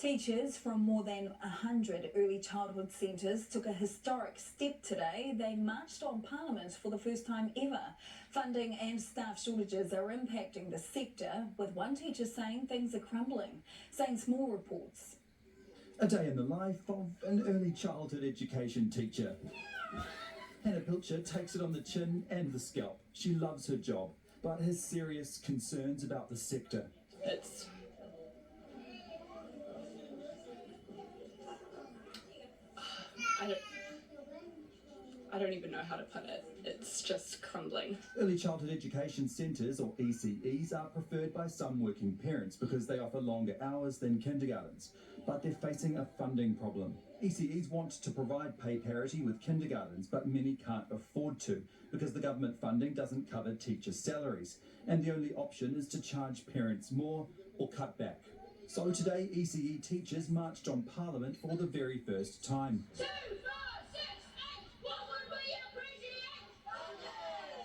Teachers from more than 100 early childhood centres took a historic step today. They marched on Parliament for the first time ever. Funding and staff shortages are impacting the sector, with one teacher saying things are crumbling. Saints More reports. A day in the life of an early childhood education teacher. Hannah Pilcher takes it on the chin and the scalp. She loves her job, but has serious concerns about the sector. I don't even know how to put it. It's just crumbling. Early childhood education centres, or ECEs, are preferred by some working parents because they offer longer hours than kindergartens. But they're facing a funding problem. ECEs want to provide pay parity with kindergartens, but many can't afford to because the government funding doesn't cover teacher salaries. And the only option is to charge parents more or cut back. So today, ECE teachers marched on Parliament for the very first time. 2, 4, 6, 8, what would we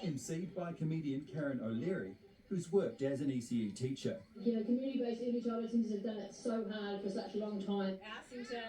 appreciate? MC'd by comedian Karen O'Leary, who's worked as an ECE teacher. You know, community-based early childhood centres have done it so hard for such a long time. Our centre,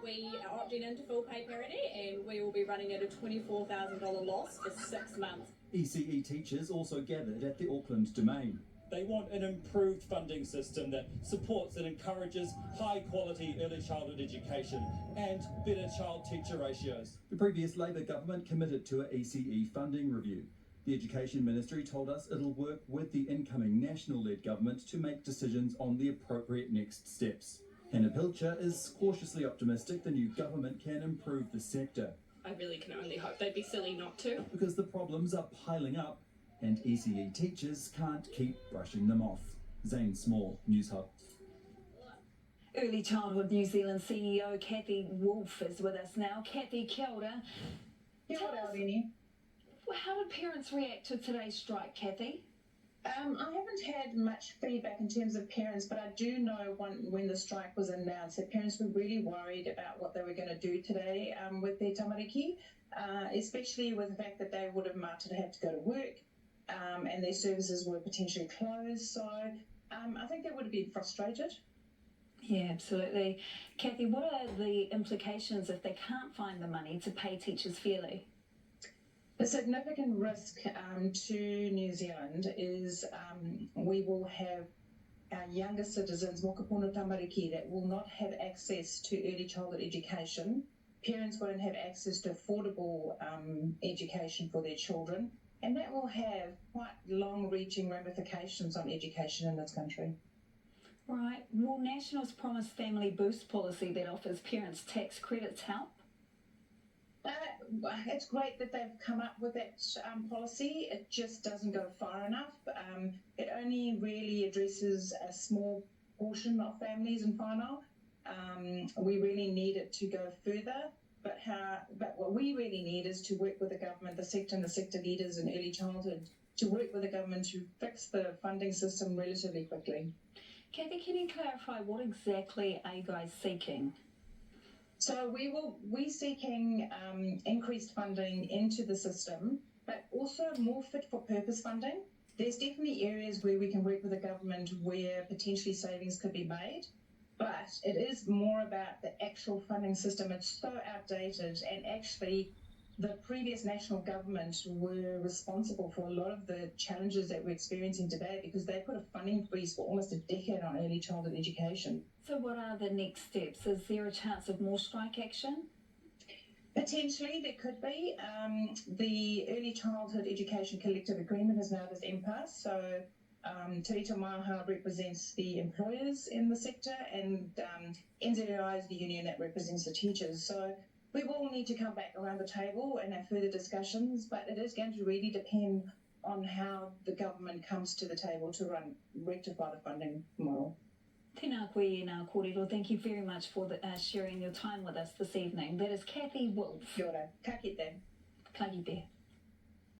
we are opting into full pay parity, and we will be running at a $24,000 loss for 6 months. ECE teachers also gathered at the Auckland Domain. They want an improved funding system that supports and encourages high-quality early childhood education and better child-teacher ratios. The previous Labour government committed to an ECE funding review. The Education Ministry told us it'll work with the incoming national-led government to make decisions on the appropriate next steps. Hannah Pilcher is cautiously optimistic the new government can improve the sector. I really can only hope. They'd be silly not to. Because the problems are piling up and ECE teachers can't keep brushing them off. Zane Small, News Hub. Early Childhood New Zealand CEO Wtih is with us now. Wtih, kia ora. Kia ora, Rennie. How did parents react to today's strike, Wtih? I haven't had much feedback in terms of parents, but I do know when the strike was announced that parents were really worried about what they were going to do today with their tamariki, especially with the fact that they would have marked to have to go to work and their services were potentially closed. So I think they would have been frustrated. Yeah, absolutely. Wtih, what are the implications if they can't find the money to pay teachers fairly? The significant risk to New Zealand is we will have our younger citizens, mokapono tamariki, that will not have access to early childhood education. Parents won't have access to affordable education for their children, and that will have quite long-reaching ramifications on education in this country. Right. Will National's promised family boost policy that offers parents tax credits help? It's great that they've come up with that policy. It just doesn't go far enough. It only really addresses a small portion of families in whānau. We really need it to go further, but what we really need is to work with the government, the sector and the sector leaders in early childhood, to work with the government to fix the funding system relatively quickly. Wtih, can you clarify what exactly are you guys seeking? So we're seeking increased funding into the system, but also more fit for purpose funding. There's definitely areas where we can work with the government where potentially savings could be made, but it is more about the actual funding system. It's so outdated, and actually the previous national government were responsible for a lot of the challenges that we're experiencing today because they put a funding freeze for almost a decade on early childhood education. So what are the next steps? Is there a chance of more strike action? Potentially, there could be. The Early Childhood Education Collective Agreement is now this impasse. So Te Rito Maha represents the employers in the sector, and NZRI is the union that represents the teachers. So we will need to come back around the table and have further discussions, but it is going to really depend on how the government comes to the table to rectify the funding model. Tēnā koe e nā kōrero. Thank you very much for sharing your time with us this evening. That is Wtih. Kia ora. Ka kite. Ka kite.